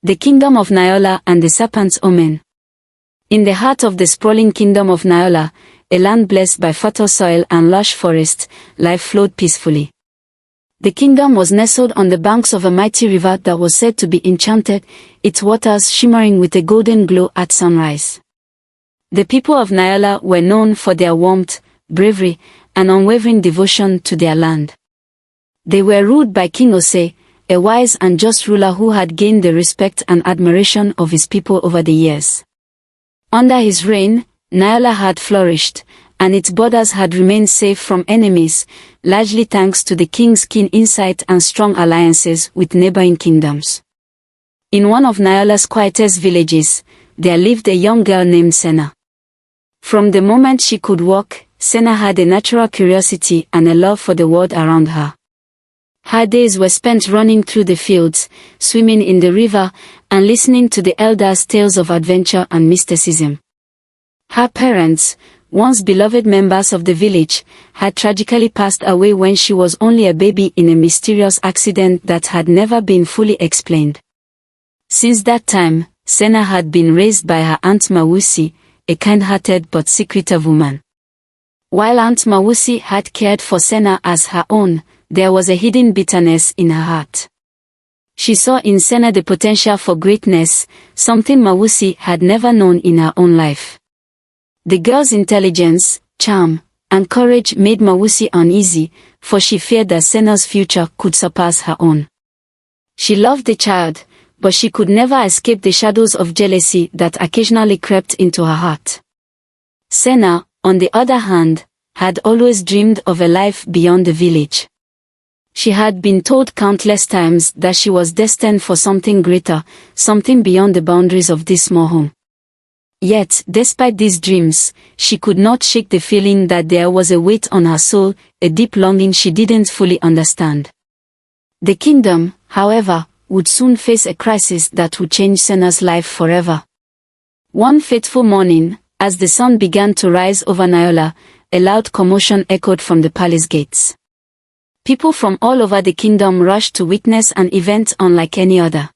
The Kingdom of Nyola and the Serpent's Omen. In the heart of the sprawling Kingdom of Nyola, a land blessed by fertile soil and lush forest, life flowed peacefully. The kingdom was nestled on the banks of a mighty river that was said to be enchanted, its waters shimmering with a golden glow at sunrise. The people of Nyola were known for their warmth, bravery, and unwavering devotion to their land. They were ruled by King Osei, a wise and just ruler who had gained the respect and admiration of his people over the years. Under his reign, Nyola had flourished, and its borders had remained safe from enemies, largely thanks to the king's keen insight and strong alliances with neighboring kingdoms. In one of Nyola's quietest villages, there lived a young girl named Senna. From the moment she could walk, Senna had a natural curiosity and a love for the world around her. Her days were spent running through the fields, swimming in the river, and listening to the elders' tales of adventure and mysticism. Her parents, once beloved members of the village, had tragically passed away when she was only a baby in a mysterious accident that had never been fully explained. Since that time, Senna had been raised by her Aunt Mawusi, a kind-hearted but secretive woman. While Aunt Mawusi had cared for Senna as her own, there was a hidden bitterness in her heart. She saw in Senna the potential for greatness, something Mawusi had never known in her own life. The girl's intelligence, charm, and courage made Mawusi uneasy, for she feared that Senna's future could surpass her own. She loved the child, but she could never escape the shadows of jealousy that occasionally crept into her heart. Senna, on the other hand, had always dreamed of a life beyond the village. She had been told countless times that she was destined for something greater, something beyond the boundaries of this small home. Yet, despite these dreams, she could not shake the feeling that there was a weight on her soul, a deep longing she didn't fully understand. The kingdom, however, would soon face a crisis that would change Senna's life forever. One fateful morning, as the sun began to rise over Nyola, a loud commotion echoed from the palace gates. People from all over the kingdom rushed to witness an event unlike any other.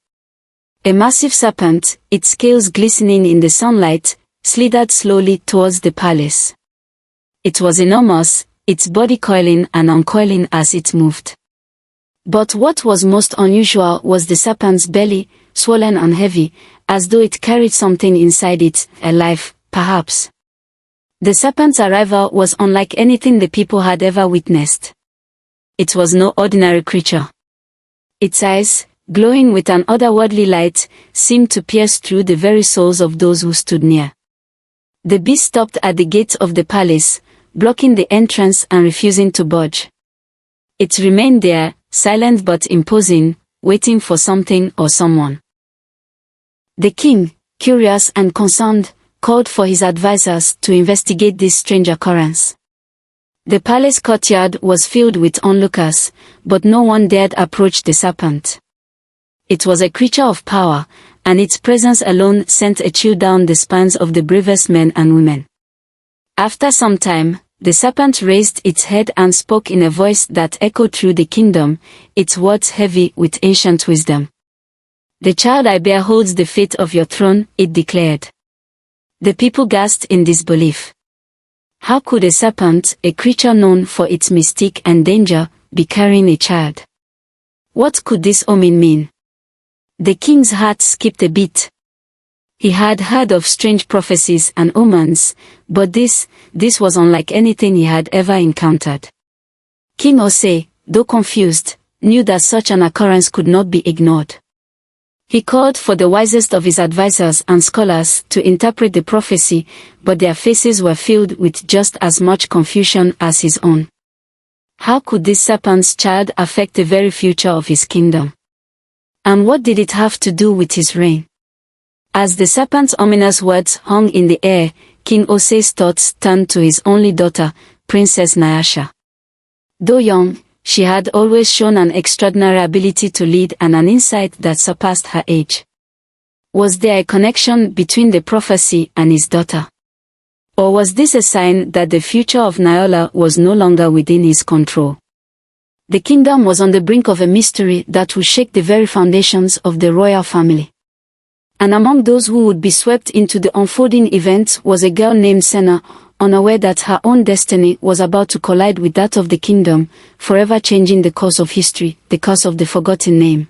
A massive serpent, its scales glistening in the sunlight, slithered slowly towards the palace. It was enormous, its body coiling and uncoiling as it moved. But what was most unusual was the serpent's belly, swollen and heavy, as though it carried something inside it, a life, perhaps. The serpent's arrival was unlike anything the people had ever witnessed. It was no ordinary creature. Its eyes, glowing with an otherworldly light, seemed to pierce through the very souls of those who stood near. The beast stopped at the gate of the palace, blocking the entrance and refusing to budge. It remained there, silent but imposing, waiting for something or someone. The king, curious and concerned, called for his advisors to investigate this strange occurrence. The palace courtyard was filled with onlookers, but no one dared approach the serpent. It was a creature of power, and its presence alone sent a chill down the spines of the bravest men and women. After some time, the serpent raised its head and spoke in a voice that echoed through the kingdom, its words heavy with ancient wisdom. "The child I bear holds the fate of your throne," it declared. The people gasped in disbelief. How could a serpent, a creature known for its mystique and danger, be carrying a child? What could this omen mean? The king's heart skipped a beat. He had heard of strange prophecies and omens, but this was unlike anything he had ever encountered. King Osei, though confused, knew that such an occurrence could not be ignored. He called for the wisest of his advisors and scholars to interpret the prophecy, but their faces were filled with just as much confusion as his own. How could this serpent's child affect the very future of his kingdom? And what did it have to do with his reign? As the serpent's ominous words hung in the air, King Osei's thoughts turned to his only daughter, Princess Nyasha. Though young, she had always shown an extraordinary ability to lead and an insight that surpassed her age. Was there a connection between the prophecy and his daughter? Or was this a sign that the future of Nyola was no longer within his control? The kingdom was on the brink of a mystery that would shake the very foundations of the royal family. And among those who would be swept into the unfolding events was a girl named Senna, unaware that her own destiny was about to collide with that of the kingdom, forever changing the course of history, the curse of the forgotten name.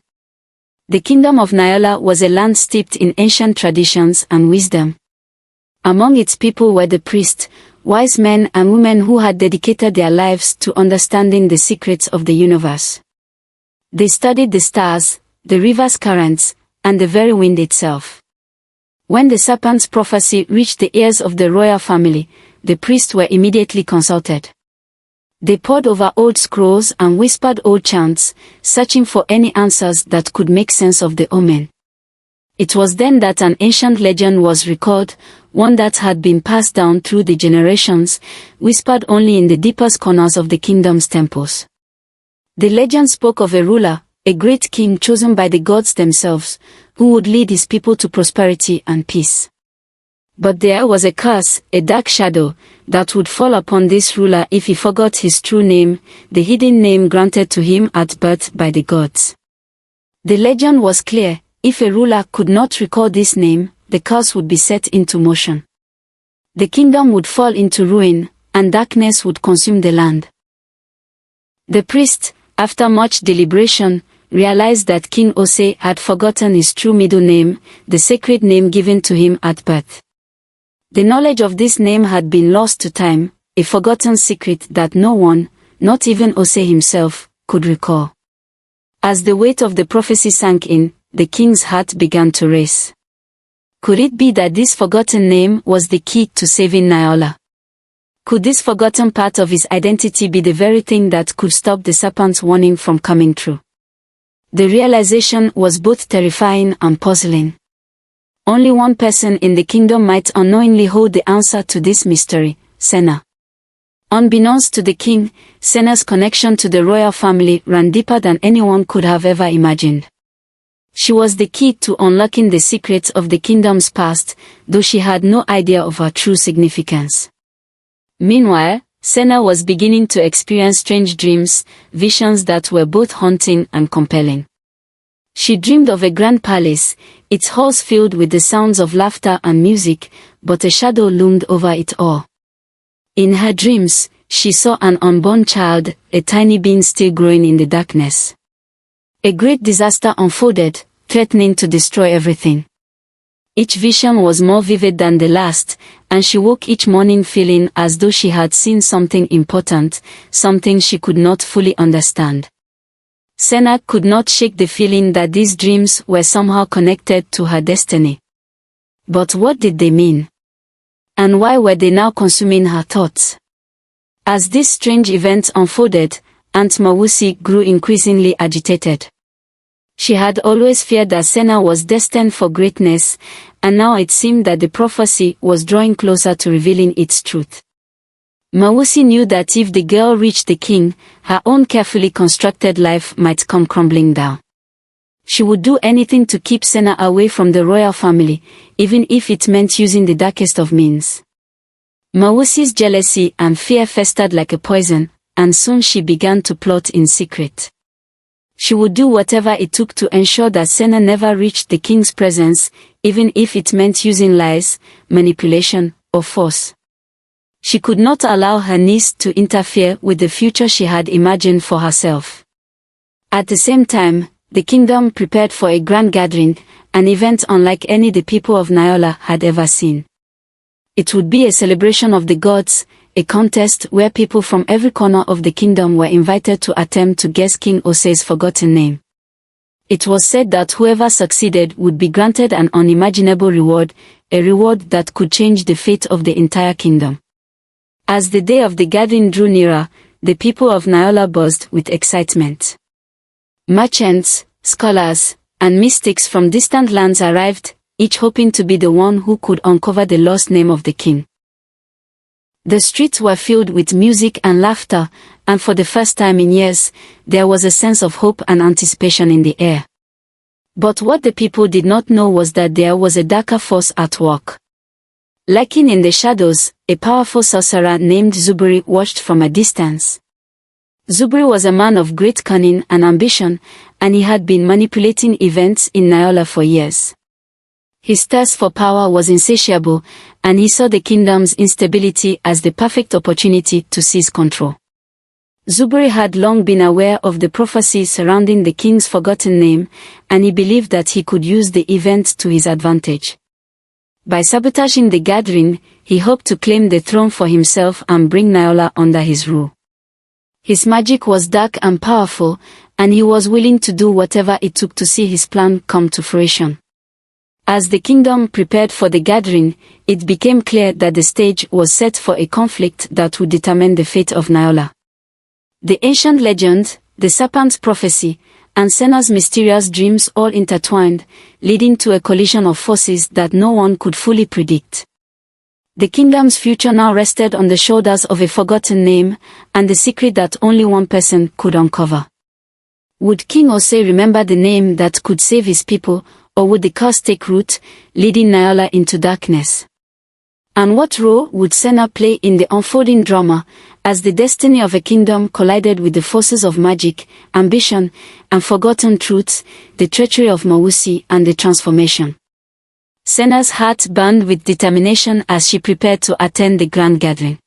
The kingdom of Naola was a land steeped in ancient traditions and wisdom. Among its people were the priests, wise men and women who had dedicated their lives to understanding the secrets of the universe. They studied the stars, the river's currents, and the very wind itself. When the serpent's prophecy reached the ears of the royal family, the priests were immediately consulted. They pored over old scrolls and whispered old chants, searching for any answers that could make sense of the omen. It was then that an ancient legend was recalled, one that had been passed down through the generations, whispered only in the deepest corners of the kingdom's temples. The legend spoke of a ruler, a great king chosen by the gods themselves, who would lead his people to prosperity and peace. But there was a curse, a dark shadow, that would fall upon this ruler if he forgot his true name, the hidden name granted to him at birth by the gods. The legend was clear: if a ruler could not recall this name, the curse would be set into motion. The kingdom would fall into ruin, and darkness would consume the land. The priest, after much deliberation, realized that King Ose had forgotten his true middle name, the sacred name given to him at birth. The knowledge of this name had been lost to time, a forgotten secret that no one, not even Ose himself, could recall. As the weight of the prophecy sank in, the king's heart began to race. Could it be that this forgotten name was the key to saving Naola? Could this forgotten part of his identity be the very thing that could stop the serpent's warning from coming true? The realization was both terrifying and puzzling. Only one person in the kingdom might unknowingly hold the answer to this mystery: Senna. Unbeknownst to the king, Senna's connection to the royal family ran deeper than anyone could have ever imagined. She was the key to unlocking the secrets of the kingdom's past, though she had no idea of her true significance. Meanwhile, Senna was beginning to experience strange dreams, visions that were both haunting and compelling. She dreamed of a grand palace, its halls filled with the sounds of laughter and music, but a shadow loomed over it all. In her dreams, she saw an unborn child, a tiny being still growing in the darkness. A great disaster unfolded, threatening to destroy everything. Each vision was more vivid than the last, and she woke each morning feeling as though she had seen something important, something she could not fully understand. Senna could not shake the feeling that these dreams were somehow connected to her destiny. But what did they mean? And why were they now consuming her thoughts? As this strange event unfolded, Aunt Mawusi grew increasingly agitated. She had always feared that Senna was destined for greatness, and now it seemed that the prophecy was drawing closer to revealing its truth. Mawusi knew that if the girl reached the king, her own carefully constructed life might come crumbling down. She would do anything to keep Senna away from the royal family, even if it meant using the darkest of means. Mawusi's jealousy and fear festered like a poison, and soon she began to plot in secret. She would do whatever it took to ensure that Senna never reached the king's presence, even if it meant using lies, manipulation, or force. She could not allow her niece to interfere with the future she had imagined for herself. At the same time, the kingdom prepared for a grand gathering, an event unlike any the people of Naola had ever seen. It would be a celebration of the gods, a contest where people from every corner of the kingdom were invited to attempt to guess King Ose's forgotten name. It was said that whoever succeeded would be granted an unimaginable reward, a reward that could change the fate of the entire kingdom. As the day of the gathering drew nearer, the people of Naola buzzed with excitement. Merchants, scholars, and mystics from distant lands arrived, each hoping to be the one who could uncover the lost name of the king. The streets were filled with music and laughter, and for the first time in years, there was a sense of hope and anticipation in the air. But what the people did not know was that there was a darker force at work. Lurking in the shadows, a powerful sorcerer named Zubiri watched from a distance. Zubiri was a man of great cunning and ambition, and he had been manipulating events in Naola for years. His thirst for power was insatiable, and he saw the kingdom's instability as the perfect opportunity to seize control. Zuberi had long been aware of the prophecy surrounding the king's forgotten name, and he believed that he could use the event to his advantage. By sabotaging the gathering, he hoped to claim the throne for himself and bring Naola under his rule. His magic was dark and powerful, and he was willing to do whatever it took to see his plan come to fruition. As the kingdom prepared for the gathering, it became clear that the stage was set for a conflict that would determine the fate of Naola. The ancient legend, the serpent's prophecy, and Senna's mysterious dreams all intertwined, leading to a collision of forces that no one could fully predict. The kingdom's future now rested on the shoulders of a forgotten name, and the secret that only one person could uncover. Would King Osei remember the name that could save his people, or would the curse take root, leading Naola into darkness? And what role would Senna play in the unfolding drama, as the destiny of a kingdom collided with the forces of magic, ambition, and forgotten truths, the treachery of Mawusi and the transformation? Senna's heart burned with determination as she prepared to attend the grand gathering.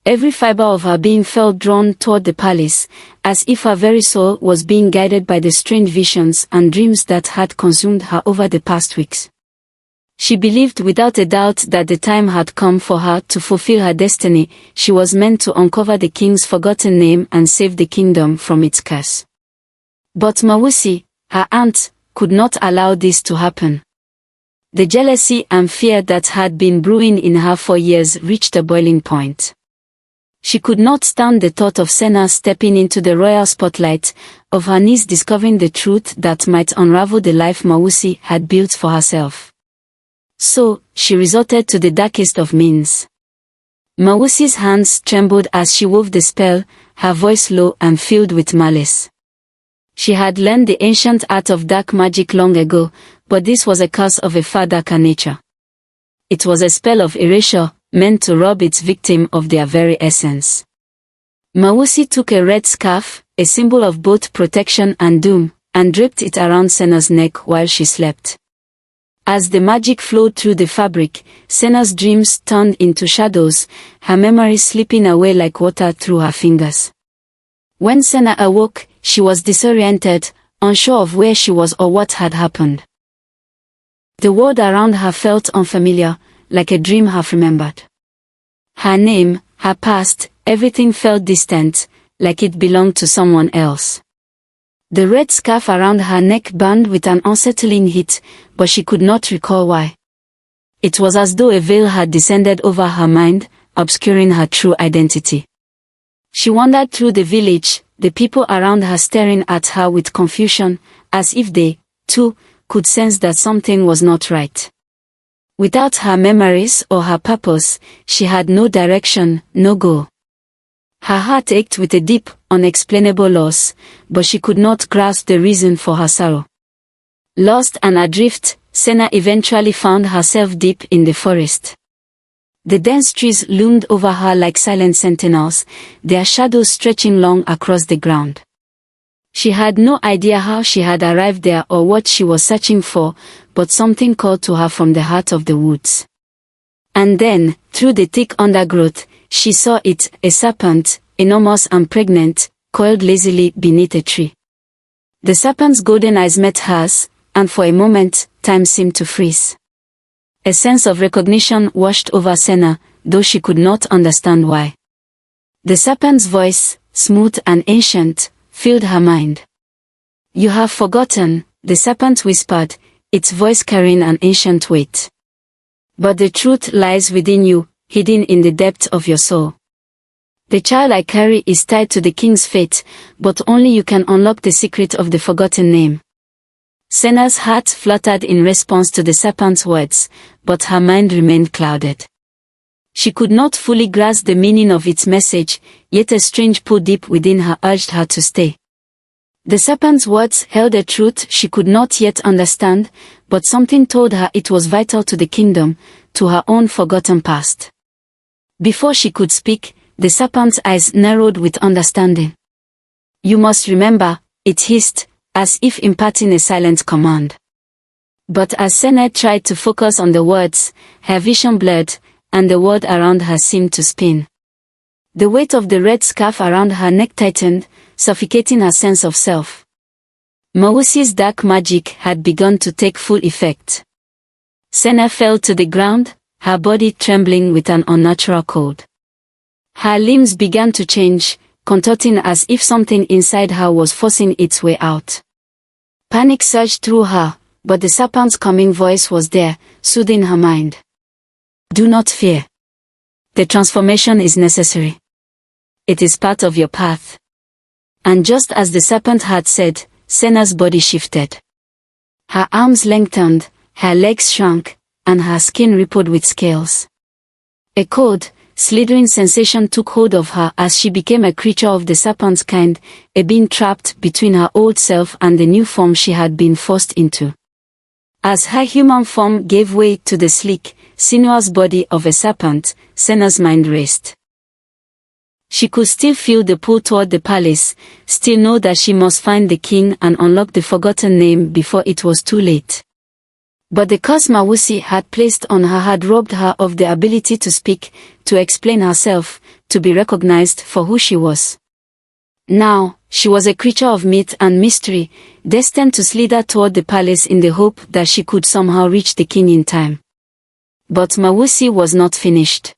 Every fiber of her being felt drawn toward the palace, as if her very soul was being guided by the strange visions and dreams that had consumed her over the past weeks. She believed without a doubt that the time had come for her to fulfill her destiny. She was meant to uncover the king's forgotten name and save the kingdom from its curse. But Mawusi, her aunt, could not allow this to happen. The jealousy and fear that had been brewing in her for years reached a boiling point. She could not stand the thought of Senna stepping into the royal spotlight, of her niece discovering the truth that might unravel the life Mawusi had built for herself. So, she resorted to the darkest of means. Mawusi's hands trembled as she wove the spell, her voice low and filled with malice. She had learned the ancient art of dark magic long ago, but this was a curse of a far darker nature. It was a spell of erasure, meant to rob its victim of their very essence. Mawusi took a red scarf, a symbol of both protection and doom, and draped it around Senna's neck while she slept. As the magic flowed through the fabric, Senna's dreams turned into shadows, her memories slipping away like water through her fingers. When Senna awoke, she was disoriented, unsure of where she was or what had happened. The world around her felt unfamiliar, like a dream half remembered. Her name, her past, everything felt distant, like it belonged to someone else. The red scarf around her neck burned with an unsettling heat, but she could not recall why. It was as though a veil had descended over her mind, obscuring her true identity. She wandered through the village, the people around her staring at her with confusion, as if they, too, could sense that something was not right. Without her memories or her purpose, she had no direction, no goal. Her heart ached with a deep, unexplainable loss, but she could not grasp the reason for her sorrow. Lost and adrift, Senna eventually found herself deep in the forest. The dense trees loomed over her like silent sentinels, their shadows stretching long across the ground. She had no idea how she had arrived there or what she was searching for, but something called to her from the heart of the woods. And then, through the thick undergrowth, she saw it, a serpent, enormous and pregnant, coiled lazily beneath a tree. The serpent's golden eyes met hers, and for a moment, time seemed to freeze. A sense of recognition washed over Senna, though she could not understand why. The serpent's voice, smooth and ancient, filled her mind. "You have forgotten," the serpent whispered, its voice carrying an ancient weight. "But the truth lies within you, hidden in the depth of your soul. The child I carry is tied to the king's fate, but only you can unlock the secret of the forgotten name." Senna's heart fluttered in response to the serpent's words, but her mind remained clouded. She could not fully grasp the meaning of its message, yet a strange pull deep within her urged her to stay. The serpent's words held a truth she could not yet understand, but something told her it was vital to the kingdom, to her own forgotten past. Before she could speak, the serpent's eyes narrowed with understanding. "You must remember," it hissed, as if imparting a silent command. But as Senna tried to focus on the words, her vision blurred, and the world around her seemed to spin. The weight of the red scarf around her neck tightened, suffocating her sense of self. Mawusi's dark magic had begun to take full effect. Senna fell to the ground, her body trembling with an unnatural cold. Her limbs began to change, contorting as if something inside her was forcing its way out. Panic surged through her, but the serpent's calming voice was there, soothing her mind. Do not fear. The transformation is necessary. It is part of your path. And just as the serpent had said, Senna's body shifted. Her arms lengthened, her legs shrunk, and her skin rippled with scales. A cold, slithering sensation took hold of her as she became a creature of the serpent's kind, a being trapped between her old self and the new form she had been forced into. As her human form gave way to the sleek, sinuous body of a serpent, Senna's mind raced. She could still feel the pull toward the palace, still know that she must find the king and unlock the forgotten name before it was too late. But the curse Mawusi had placed on her had robbed her of the ability to speak, to explain herself, to be recognized for who she was. Now, she was a creature of myth and mystery, destined to slither toward the palace in the hope that she could somehow reach the king in time. But Mawusi was not finished.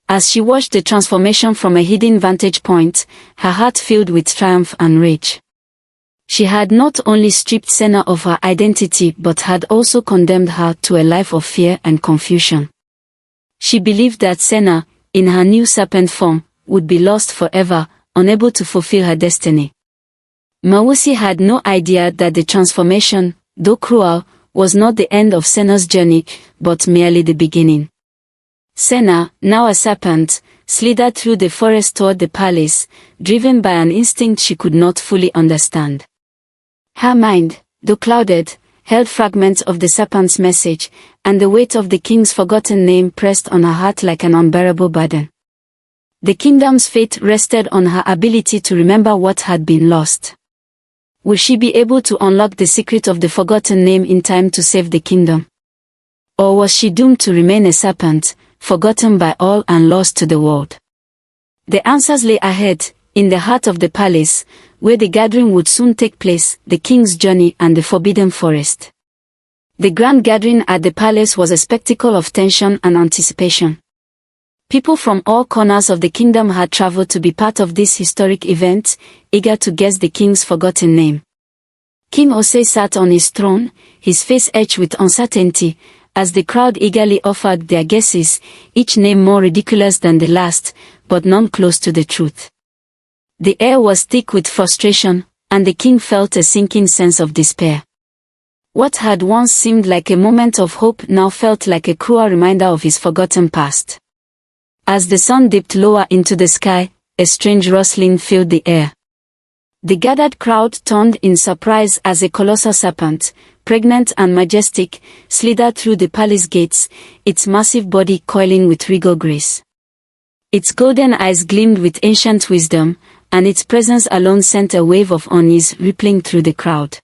As she watched the transformation from a hidden vantage point, her heart filled with triumph and rage. She had not only stripped Senna of her identity but had also condemned her to a life of fear and confusion. She believed that Senna, in her new serpent form, would be lost forever, unable to fulfill her destiny. Mawusi had no idea that the transformation, though cruel, was not the end of Senna's journey, but merely the beginning. Senna, now a serpent, slithered through the forest toward the palace, driven by an instinct she could not fully understand. Her mind, though clouded, held fragments of the serpent's message, and the weight of the king's forgotten name pressed on her heart like an unbearable burden. The kingdom's fate rested on her ability to remember what had been lost. Would she be able to unlock the secret of the forgotten name in time to save the kingdom? Or was she doomed to remain a serpent, forgotten by all and lost to the world? The answers lay ahead, in the heart of the palace, where the gathering would soon take place, the king's journey and the forbidden forest. The grand gathering at the palace was a spectacle of tension and anticipation. People from all corners of the kingdom had traveled to be part of this historic event, eager to guess the king's forgotten name. King Ose sat on his throne, his face etched with uncertainty, as the crowd eagerly offered their guesses, each name more ridiculous than the last, but none close to the truth. The air was thick with frustration, and the king felt a sinking sense of despair. What had once seemed like a moment of hope now felt like a cruel reminder of his forgotten past. As the sun dipped lower into the sky, a strange rustling filled the air. The gathered crowd turned in surprise as a colossal serpent, pregnant and majestic, slithered through the palace gates, its massive body coiling with regal grace. Its golden eyes gleamed with ancient wisdom, and its presence alone sent a wave of unease rippling through the crowd.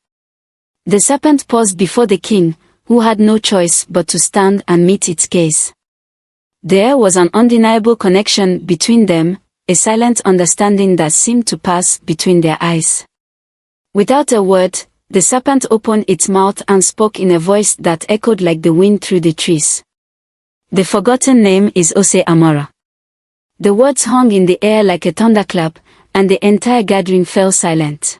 The serpent paused before the king, who had no choice but to stand and meet its gaze. There was an undeniable connection between them, a silent understanding that seemed to pass between their eyes. Without a word, the serpent opened its mouth and spoke in a voice that echoed like the wind through the trees. The forgotten name is Ose Amora. The words hung in the air like a thunderclap, and the entire gathering fell silent.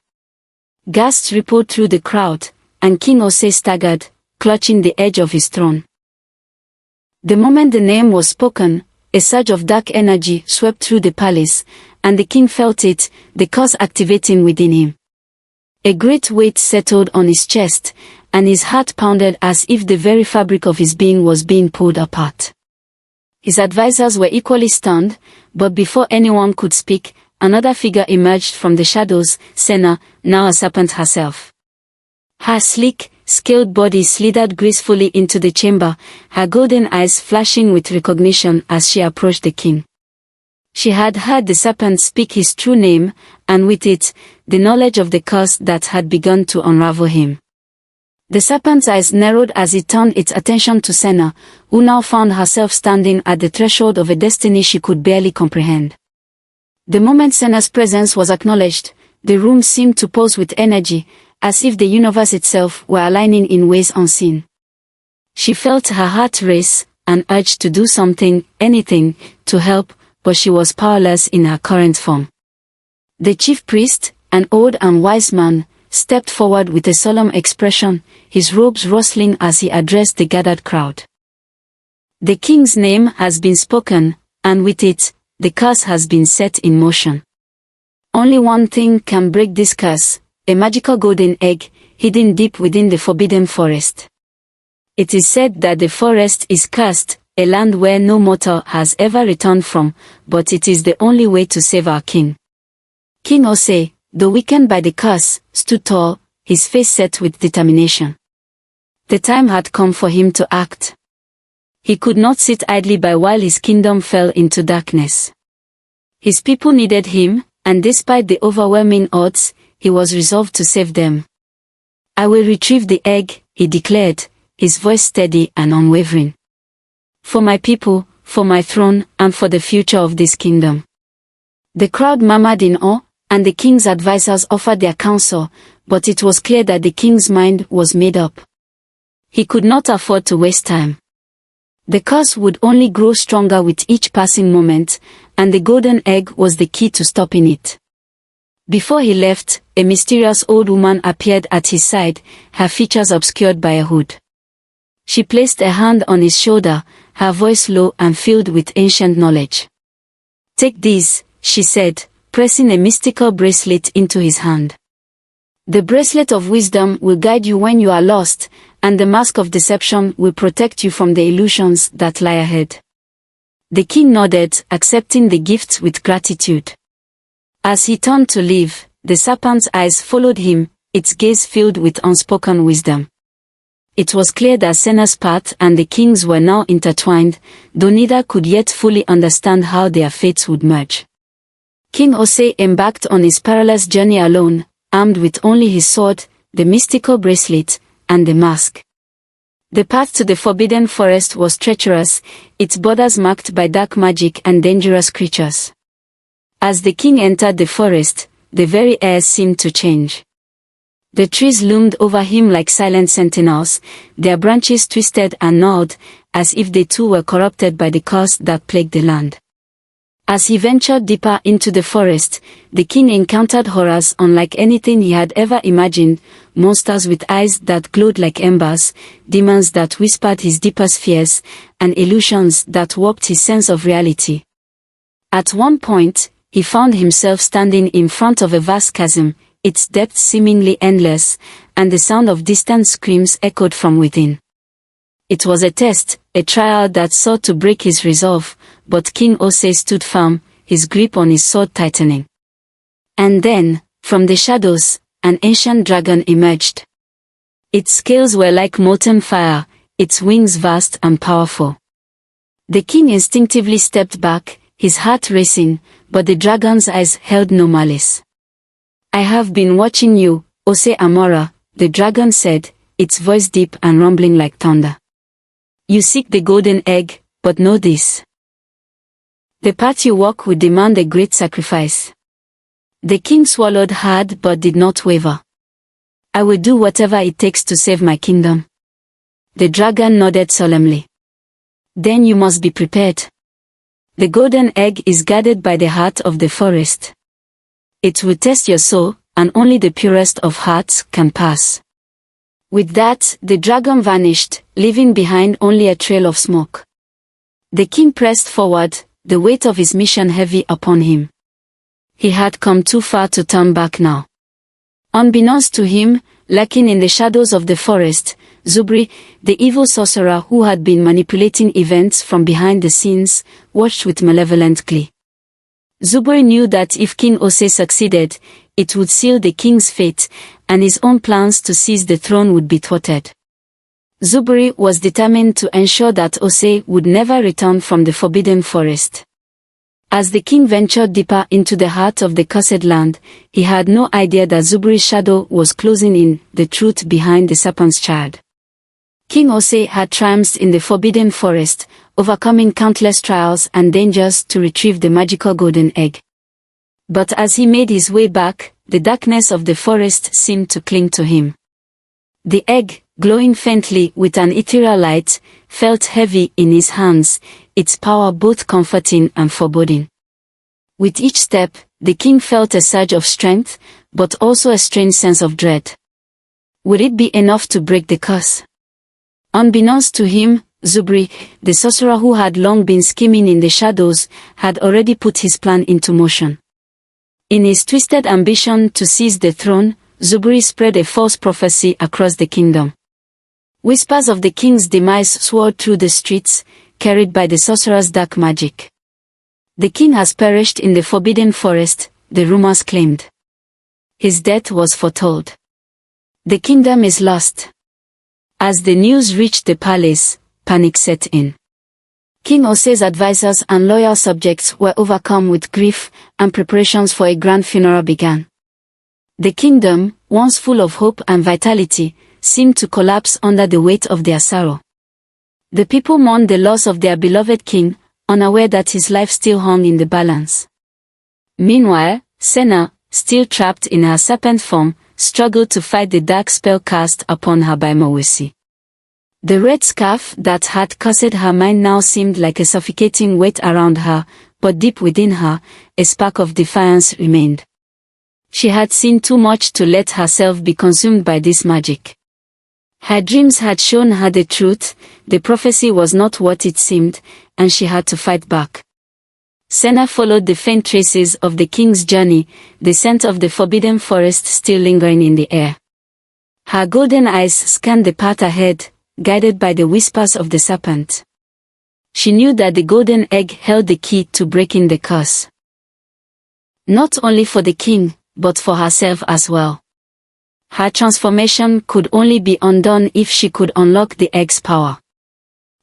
Gasps rippled through the crowd, and King Ose staggered, clutching the edge of his throne. The moment the name was spoken, a surge of dark energy swept through the palace, and the king felt it, the curse activating within him. A great weight settled on his chest, and his heart pounded as if the very fabric of his being was being pulled apart. His advisors were equally stunned, but before anyone could speak, another figure emerged from the shadows, Senna, now a serpent herself. Her sleek, scaled body slithered gracefully into the chamber, her golden eyes flashing with recognition as she approached the king. She had heard the serpent speak his true name, and with it, the knowledge of the curse that had begun to unravel him. The serpent's eyes narrowed as it turned its attention to Senna, who now found herself standing at the threshold of a destiny she could barely comprehend. The moment Senna's presence was acknowledged, the room seemed to pulse with energy, as if the universe itself were aligning in ways unseen. She felt her heart race, an urge to do something, anything, to help, but she was powerless in her current form. The chief priest, an old and wise man, stepped forward with a solemn expression, his robes rustling as he addressed the gathered crowd. The king's name has been spoken, and with it, the curse has been set in motion. Only one thing can break this curse, a magical golden egg, hidden deep within the forbidden forest. It is said that the forest is cursed, a land where no mortal has ever returned from, but it is the only way to save our king. King Ose, though weakened by the curse, stood tall, his face set with determination. The time had come for him to act. He could not sit idly by while his kingdom fell into darkness. His people needed him, and despite the overwhelming odds, he was resolved to save them. "I will retrieve the egg," he declared, his voice steady and unwavering. "For my people, for my throne, and for the future of this kingdom." The crowd murmured in awe, and the king's advisors offered their counsel, but it was clear that the king's mind was made up. He could not afford to waste time. The curse would only grow stronger with each passing moment, and the golden egg was the key to stopping it. Before he left, a mysterious old woman appeared at his side, her features obscured by a hood. She placed a hand on his shoulder, her voice low and filled with ancient knowledge. "Take these," she said, pressing a mystical bracelet into his hand. "The bracelet of wisdom will guide you when you are lost, and the mask of deception will protect you from the illusions that lie ahead." The king nodded, accepting the gifts with gratitude. As he turned to leave, the serpent's eyes followed him, its gaze filled with unspoken wisdom. It was clear that Senna's path and the king's were now intertwined, though neither could yet fully understand how their fates would merge. King Ose embarked on his perilous journey alone, armed with only his sword, the mystical bracelet, and the mask. The path to the forbidden forest was treacherous, its borders marked by dark magic and dangerous creatures. As the king entered the forest, the very air seemed to change. The trees loomed over him like silent sentinels, their branches twisted and gnawed, as if they too were corrupted by the curse that plagued the land. As he ventured deeper into the forest, the king encountered horrors unlike anything he had ever imagined, monsters with eyes that glowed like embers, demons that whispered his deepest fears, and illusions that warped his sense of reality. At one point, he found himself standing in front of a vast chasm, its depths seemingly endless, and the sound of distant screams echoed from within. It was a test, a trial that sought to break his resolve, but King Ose stood firm, his grip on his sword tightening. And then, from the shadows, an ancient dragon emerged. Its scales were like molten fire, its wings vast and powerful. The king instinctively stepped back, his heart racing, but the dragon's eyes held no malice. "I have been watching you, Ose Amora," the dragon said, its voice deep and rumbling like thunder. "You seek the golden egg, but know this. The path you walk will demand a great sacrifice." The king swallowed hard but did not waver. "I will do whatever it takes to save my kingdom." The dragon nodded solemnly. "Then you must be prepared. The golden egg is guarded by the heart of the forest. It will test your soul, and only the purest of hearts can pass." With that, the dragon vanished, leaving behind only a trail of smoke. The king pressed forward, the weight of his mission heavy upon him. He had come too far to turn back now. Unbeknownst to him, lurking in the shadows of the forest, Zubri, the evil sorcerer who had been manipulating events from behind the scenes, watched with malevolent glee. Zubri knew that if King Ose succeeded, it would seal the king's fate, and his own plans to seize the throne would be thwarted. Zubri was determined to ensure that Ose would never return from the forbidden forest. As the king ventured deeper into the heart of the cursed land, he had no idea that Zubri's shadow was closing in, the truth behind the serpent's child. King Ose had triumphed in the forbidden forest, overcoming countless trials and dangers to retrieve the magical golden egg. But as he made his way back, the darkness of the forest seemed to cling to him. The egg, glowing faintly with an ethereal light, felt heavy in his hands, its power both comforting and foreboding. With each step, the king felt a surge of strength, but also a strange sense of dread. Would it be enough to break the curse? Unbeknownst to him, Zubri, the sorcerer who had long been scheming in the shadows, had already put his plan into motion. In his twisted ambition to seize the throne, Zubri spread a false prophecy across the kingdom. Whispers of the king's demise swirled through the streets, carried by the sorcerer's dark magic. The king has perished in the forbidden forest, the rumors claimed. His death was foretold. The kingdom is lost. As the news reached the palace, panic set in. King Ose's advisors and loyal subjects were overcome with grief, and preparations for a grand funeral began. The kingdom, once full of hope and vitality, seemed to collapse under the weight of their sorrow. The people mourned the loss of their beloved king, unaware that his life still hung in the balance. Meanwhile, Senna, still trapped in her serpent form, struggled to fight the dark spell cast upon her by Mowesi. The red scarf that had cursed her mind now seemed like a suffocating weight around her, but deep within her, a spark of defiance remained. She had seen too much to let herself be consumed by this magic. Her dreams had shown her the truth, the prophecy was not what it seemed, and she had to fight back. Senna followed the faint traces of the king's journey, the scent of the forbidden forest still lingering in the air. Her golden eyes scanned the path ahead, guided by the whispers of the serpent. She knew that the golden egg held the key to breaking the curse. Not only for the king, but for herself as well. Her transformation could only be undone if she could unlock the egg's power.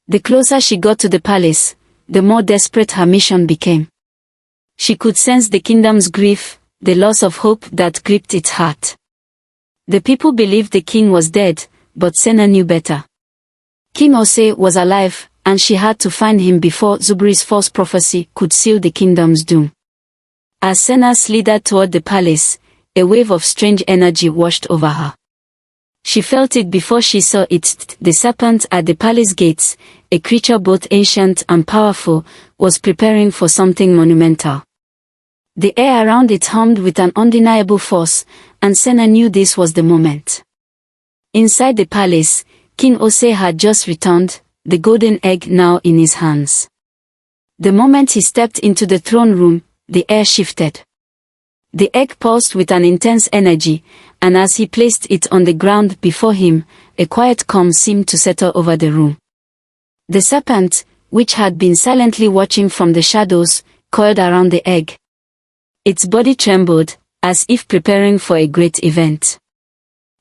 The closer she got to the palace, the more desperate her mission became. She could sense the kingdom's grief, the loss of hope that gripped its heart. The people believed the king was dead, but Senna knew better. King Ose was alive, and she had to find him before Zubri's false prophecy could seal the kingdom's doom. As Senna slithered toward the palace, a wave of strange energy washed over her. She felt it before she saw it. The serpent at the palace gates, a creature both ancient and powerful, was preparing for something monumental. The air around it hummed with an undeniable force, and Senna knew this was the moment. Inside the palace, King Ose had just returned, the golden egg now in his hands. The moment he stepped into the throne room, the air shifted. The egg pulsed with an intense energy, and as he placed it on the ground before him, a quiet calm seemed to settle over the room. The serpent, which had been silently watching from the shadows, coiled around the egg. Its body trembled, as if preparing for a great event.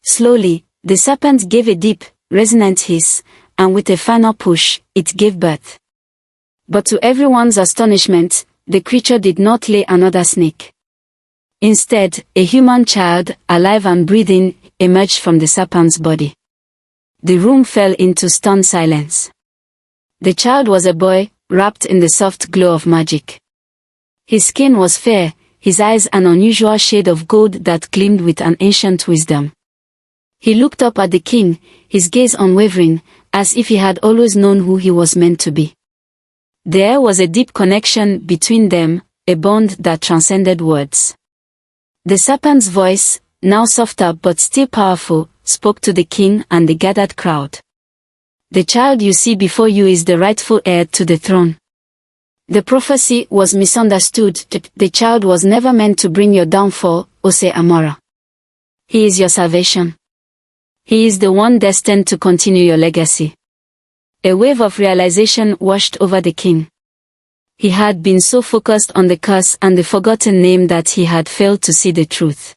Slowly, the serpent gave a deep, resonant hiss, and with a final push, it gave birth. But to everyone's astonishment, the creature did not lay another snake. Instead, a human child, alive and breathing, emerged from the serpent's body. The room fell into stunned silence. The child was a boy, wrapped in the soft glow of magic. His skin was fair, his eyes an unusual shade of gold that gleamed with an ancient wisdom. He looked up at the king, his gaze unwavering, as if he had always known who he was meant to be. There was a deep connection between them, a bond that transcended words. The serpent's voice, now softer but still powerful, spoke to the king and the gathered crowd. The child you see before you is the rightful heir to the throne. The prophecy was misunderstood. The child was never meant to bring your downfall, Ose Amora. He is your salvation. He is the one destined to continue your legacy. A wave of realization washed over the king. He had been so focused on the curse and the forgotten name that he had failed to see the truth.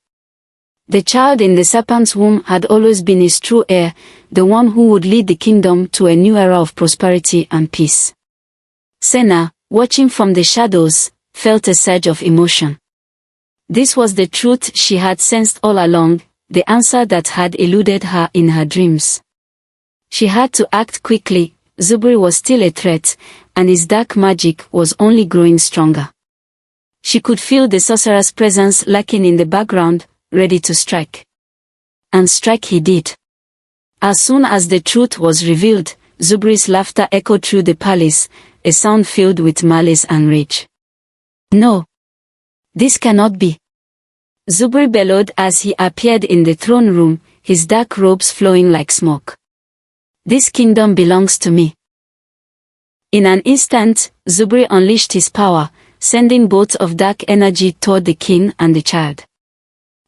The child in the serpent's womb had always been his true heir, the one who would lead the kingdom to a new era of prosperity and peace. Senna, watching from the shadows, felt a surge of emotion. This was the truth she had sensed all along, the answer that had eluded her in her dreams. She had to act quickly. Zubri was still a threat, and his dark magic was only growing stronger. She could feel the sorcerer's presence lurking in the background, ready to strike. And strike he did. As soon as the truth was revealed, Zubri's laughter echoed through the palace, a sound filled with malice and rage. "No! This cannot be!" Zubri bellowed as he appeared in the throne room, his dark robes flowing like smoke. "This kingdom belongs to me." In an instant, Zubri unleashed his power, sending bolts of dark energy toward the king and the child.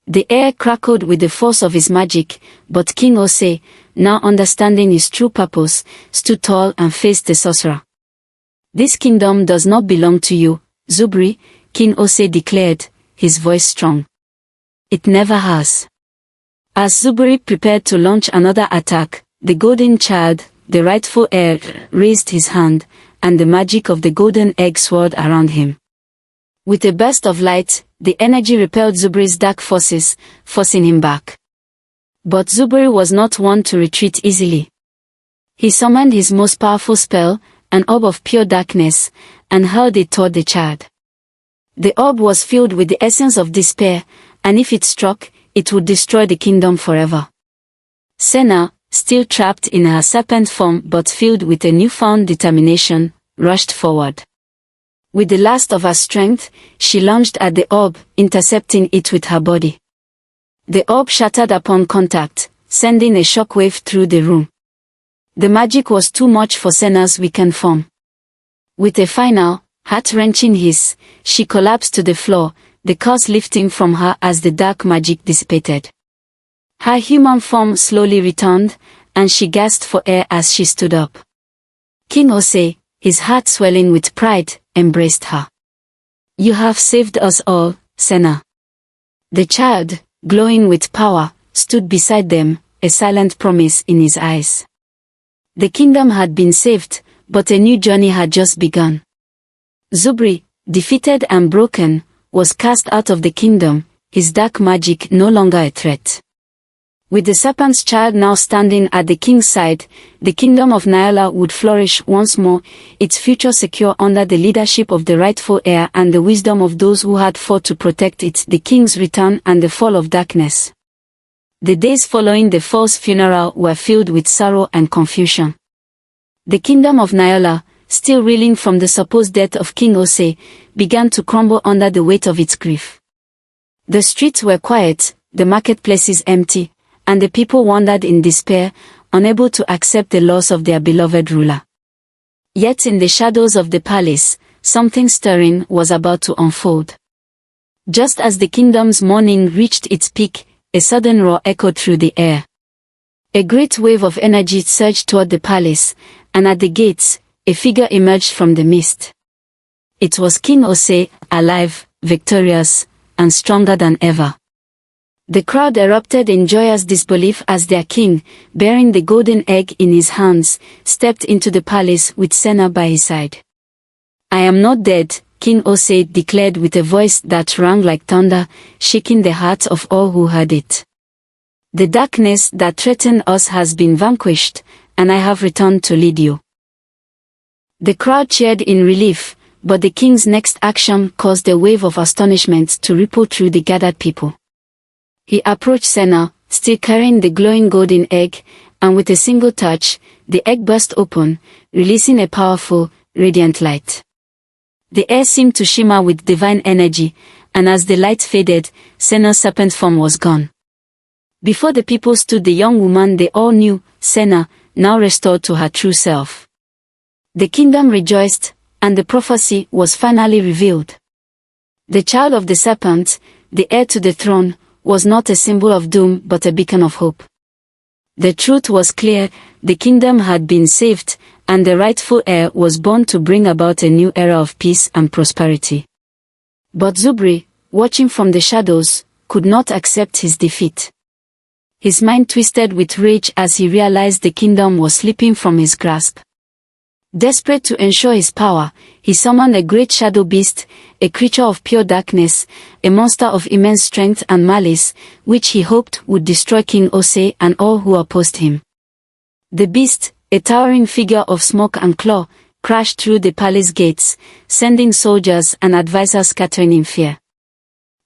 The air crackled with the force of his magic, but King Ose, now understanding his true purpose, stood tall and faced the sorcerer. "This kingdom does not belong to you, Zubri," King Ose declared, his voice strong. "It never has." As Zubri prepared to launch another attack, the golden child, the rightful heir, raised his hand, and the magic of the golden egg swirled around him. With a burst of light, the energy repelled Zubri's dark forces, forcing him back. But Zubri was not one to retreat easily. He summoned his most powerful spell, an orb of pure darkness, and hurled it toward the child. The orb was filled with the essence of despair, and if it struck, it would destroy the kingdom forever. Senna, still trapped in her serpent form but filled with a newfound determination, rushed forward. With the last of her strength, she lunged at the orb, intercepting it with her body. The orb shattered upon contact, sending a shockwave through the room. The magic was too much for Senna's weakened form. With a final, heart-wrenching hiss, she collapsed to the floor, the curse lifting from her as the dark magic dissipated. Her human form slowly returned, and she gasped for air as she stood up. King Ose, his heart swelling with pride, embraced her. "You have saved us all, Senna." The child, glowing with power, stood beside them, a silent promise in his eyes. The kingdom had been saved, but a new journey had just begun. Zubri, defeated and broken, was cast out of the kingdom, his dark magic no longer a threat. With the serpent's child now standing at the king's side, the kingdom of Naola would flourish once more, its future secure under the leadership of the rightful heir and the wisdom of those who had fought to protect it. The king's return and the fall of darkness. The days following the false funeral were filled with sorrow and confusion. The kingdom of Naola, still reeling from the supposed death of King Ose, began to crumble under the weight of its grief. The streets were quiet, the marketplaces empty, and the people wandered in despair, unable to accept the loss of their beloved ruler. Yet in the shadows of the palace, something stirring was about to unfold. Just as the kingdom's mourning reached its peak, a sudden roar echoed through the air. A great wave of energy surged toward the palace, and at the gates, a figure emerged from the mist. It was King Ose, alive, victorious, and stronger than ever. The crowd erupted in joyous disbelief as their king, bearing the golden egg in his hands, stepped into the palace with Senna by his side. "I am not dead," King Ose declared with a voice that rang like thunder, shaking the hearts of all who heard it. "The darkness that threatened us has been vanquished, and I have returned to lead you." The crowd cheered in relief, but the king's next action caused a wave of astonishment to ripple through the gathered people. He approached Senna, still carrying the glowing golden egg, and with a single touch, the egg burst open, releasing a powerful, radiant light. The air seemed to shimmer with divine energy, and as the light faded, Senna's serpent form was gone. Before the people stood the young woman they all knew, Senna, now restored to her true self. The kingdom rejoiced, and the prophecy was finally revealed. The child of the serpent, the heir to the throne, was not a symbol of doom but a beacon of hope. The truth was clear, the kingdom had been saved, and the rightful heir was born to bring about a new era of peace and prosperity. But Zubri, watching from the shadows, could not accept his defeat. His mind twisted with rage as he realized the kingdom was slipping from his grasp. Desperate to ensure his power, he summoned a great shadow beast, a creature of pure darkness, a monster of immense strength and malice, which he hoped would destroy King Ose and all who opposed him. The beast, a towering figure of smoke and claw, crashed through the palace gates, sending soldiers and advisors scattering in fear.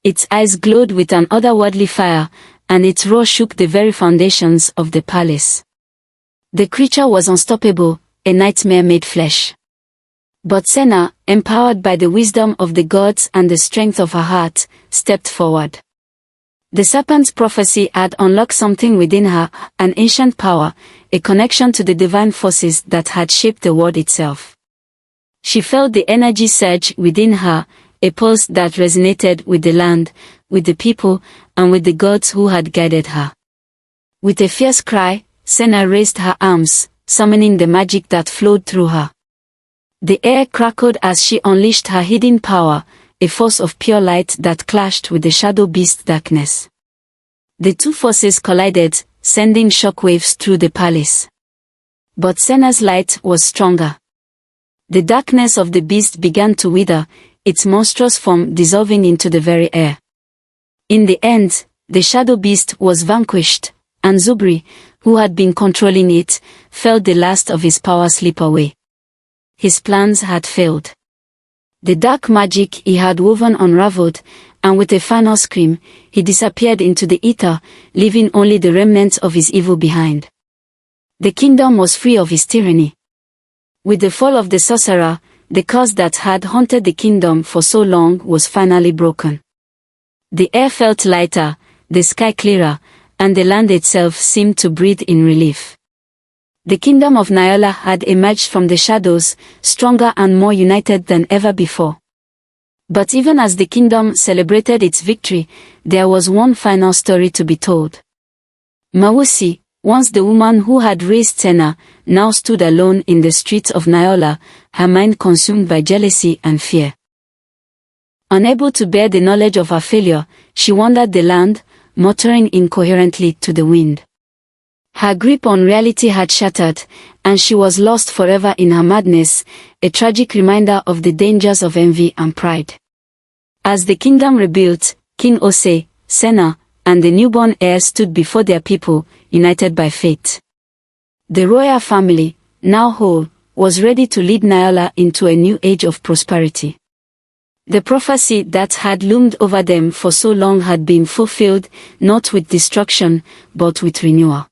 Its eyes glowed with an otherworldly fire, and its roar shook the very foundations of the palace. The creature was unstoppable, a nightmare made flesh. But Senna, empowered by the wisdom of the gods and the strength of her heart, stepped forward. The serpent's prophecy had unlocked something within her, an ancient power, a connection to the divine forces that had shaped the world itself. She felt the energy surge within her, a pulse that resonated with the land, with the people, and with the gods who had guided her. With a fierce cry, Senna raised her arms, summoning the magic that flowed through her. The air crackled as she unleashed her hidden power, a force of pure light that clashed with the shadow beast's darkness. The two forces collided, sending shockwaves through the palace. But Senna's light was stronger. The darkness of the beast began to wither, its monstrous form dissolving into the very air. In the end, the shadow beast was vanquished, and Zubri, who had been controlling it, felt the last of his power slip away. His plans had failed. The dark magic he had woven unraveled, and with a final scream, he disappeared into the ether, leaving only the remnants of his evil behind. The kingdom was free of his tyranny. With the fall of the sorcerer, the curse that had haunted the kingdom for so long was finally broken. The air felt lighter, the sky clearer, and the land itself seemed to breathe in relief. The kingdom of Naola had emerged from the shadows, stronger and more united than ever before. But even as the kingdom celebrated its victory, there was one final story to be told. Mawusi, once the woman who had raised Senna, now stood alone in the streets of Naola, her mind consumed by jealousy and fear. Unable to bear the knowledge of her failure, she wandered the land, muttering incoherently to the wind. Her grip on reality had shattered, and she was lost forever in her madness, a tragic reminder of the dangers of envy and pride. As the kingdom rebuilt, King Ose, Senna, and the newborn heir stood before their people, united by fate. The royal family, now whole, was ready to lead Naola into a new age of prosperity. The prophecy that had loomed over them for so long had been fulfilled, not with destruction, but with renewal.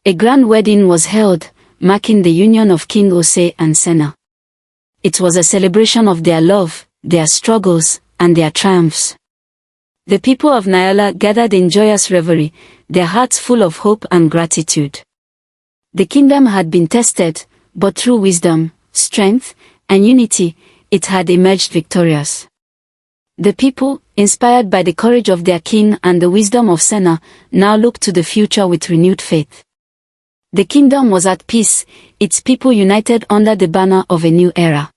A grand wedding was held, marking the union of King Ose and Senna. It was a celebration of their love, their struggles, and their triumphs. The people of Naola gathered in joyous revelry, their hearts full of hope and gratitude. The kingdom had been tested, but through wisdom, strength, and unity, it had emerged victorious. The people, inspired by the courage of their king and the wisdom of Senna, now looked to the future with renewed faith. The kingdom was at peace, its people united under the banner of a new era.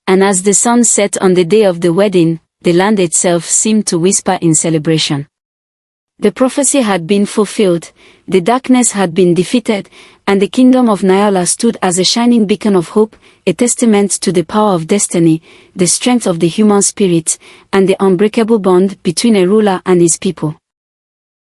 And as the sun set on the day of the wedding, the land itself seemed to whisper in celebration. The prophecy had been fulfilled, the darkness had been defeated, and the kingdom of Naola stood as a shining beacon of hope, a testament to the power of destiny, the strength of the human spirit, and the unbreakable bond between a ruler and his people.